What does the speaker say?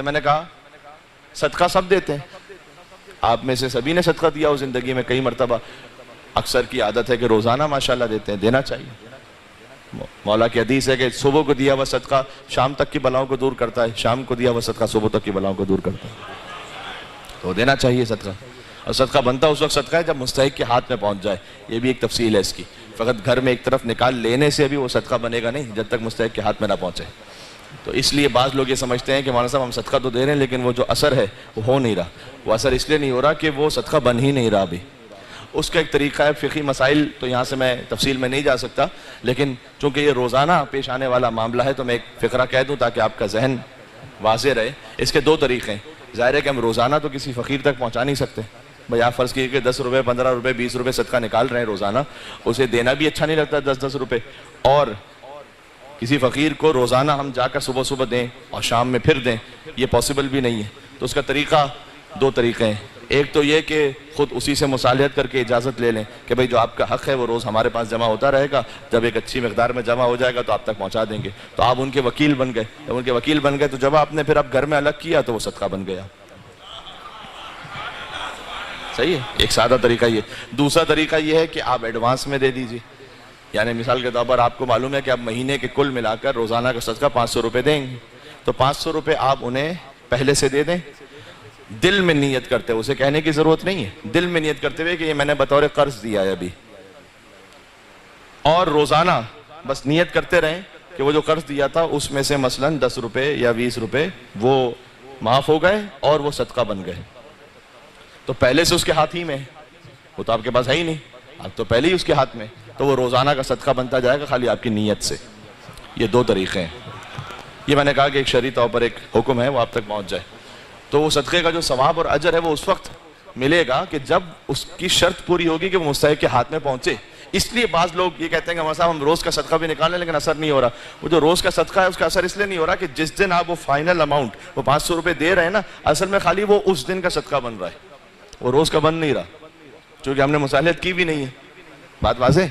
میں نے کہا صدقہ سب دیتے ہیں، آپ میں سے سبھی نے صدقہ دیا ہو زندگی میں کئی مرتبہ، اکثر کی عادت ہے کہ روزانہ ماشاءاللہ دیتے ہیں، دینا چاہیے۔ مولا کی حدیث ہے کہ صبح کو دیا ہوا صدقہ شام تک کی بلاؤں کو دور کرتا ہے، شام کو دیا ہوا صدقہ صبح تک کی بلاؤں کو دور کرتا ہے، تو دینا چاہیے صدقہ۔ اور صدقہ بنتا اس وقت صدقہ ہے جب مستحق کے ہاتھ میں پہنچ جائے، یہ بھی ایک تفصیل ہے اس کی، فقط گھر میں ایک طرف نکال لینے سے بھی وہ صدقہ بنے گا نہیں جب تک مستحق کے ہاتھ میں نہ پہنچے۔ تو اس لیے بعض لوگ یہ سمجھتے ہیں کہ مولانا صاحب ہم صدقہ تو دے رہے ہیں لیکن وہ جو اثر ہے وہ ہو نہیں رہا، وہ اثر اس لیے نہیں ہو رہا کہ وہ صدقہ بن ہی نہیں رہا ابھی۔ اس کا ایک طریقہ ہے، فقہی مسائل تو یہاں سے میں تفصیل میں نہیں جا سکتا، لیکن چونکہ یہ روزانہ پیش آنے والا معاملہ ہے تو میں ایک فقرہ کہہ دوں تاکہ آپ کا ذہن واضح رہے۔ اس کے دو طریقے ہیں، ظاہر ہے کہ ہم روزانہ تو کسی فقیر تک پہنچا نہیں سکتے، بھئی آپ فرض کیجئے کہ 10 روپے 15 روپے 20 روپے صدقہ نکال رہے ہیں روزانہ، اسے دینا بھی اچھا نہیں لگتا 10 روپے، اور کسی فقیر کو روزانہ ہم جا کر صبح صبح دیں اور شام میں پھر دیں، یہ پاسبل بھی نہیں ہے۔ تو اس کا طریقہ دو طریقے ہیں، ایک تو یہ کہ خود اسی سے مصالحت کر کے اجازت لے لیں کہ بھئی جو آپ کا حق ہے وہ روز ہمارے پاس جمع ہوتا رہے گا، جب ایک اچھی مقدار میں جمع ہو جائے گا تو آپ تک پہنچا دیں گے، تو آپ ان کے وکیل بن گئے۔ جب ان کے وکیل بن گئے تو جب آپ نے پھر اب گھر میں الگ کیا تو وہ صدقہ بن گیا۔ صحیح ہے، ایک سادہ طریقہ یہ۔ دوسرا طریقہ یہ ہے کہ آپ ایڈوانس میں دے دیجیے، یعنی مثال کے طور پر آپ کو معلوم ہے کہ آپ مہینے کے کل ملا کر روزانہ کا صدقہ 500 روپے دیں گے، تو 500 روپے آپ انہیں پہلے سے دے دیں، دل میں نیت کرتے ہوئے، اسے کہنے کی ضرورت نہیں ہے، دل میں نیت کرتے ہوئے کہ یہ میں نے بطور قرض دیا ہے ابھی، اور روزانہ بس نیت کرتے رہیں کہ وہ جو قرض دیا تھا اس میں سے مثلا 10 روپے یا 20 روپے وہ معاف ہو گئے اور وہ صدقہ بن گئے، تو پہلے سے اس کے ہاتھ ہی میں، وہ تو آپ کے پاس ہے ہی نہیں، اب تو پہلے ہی اس کے ہاتھ میں، تو وہ روزانہ کا صدقہ بنتا جائے گا خالی آپ کی نیت سے۔ یہ دو طریقے ہیں۔ یہ میں نے کہا کہ ایک شرعی طور پر ایک حکم ہے وہ آپ تک پہنچ جائے، تو وہ صدقے کا جو ثواب اور اجر ہے وہ اس وقت ملے گا کہ جب اس کی شرط پوری ہوگی کہ وہ مستحق کے ہاتھ میں پہنچے۔ اس لیے بعض لوگ یہ کہتے ہیں کہ ہمارے صاحب ہم روز کا صدقہ بھی نکال لیں لیکن اثر نہیں ہو رہا، وہ جو روز کا صدقہ ہے اس کا اثر اس لیے نہیں ہو رہا کہ جس دن آپ وہ فائنل اماؤنٹ وہ 500 روپے دے رہے ہیں نا، اصل میں خالی وہ اس دن کا صدقہ بن رہا ہے، وہ روز کا بن نہیں رہا، چونکہ ہم نے مصالحت کی بھی نہیں ہے۔ بات واضح ہے؟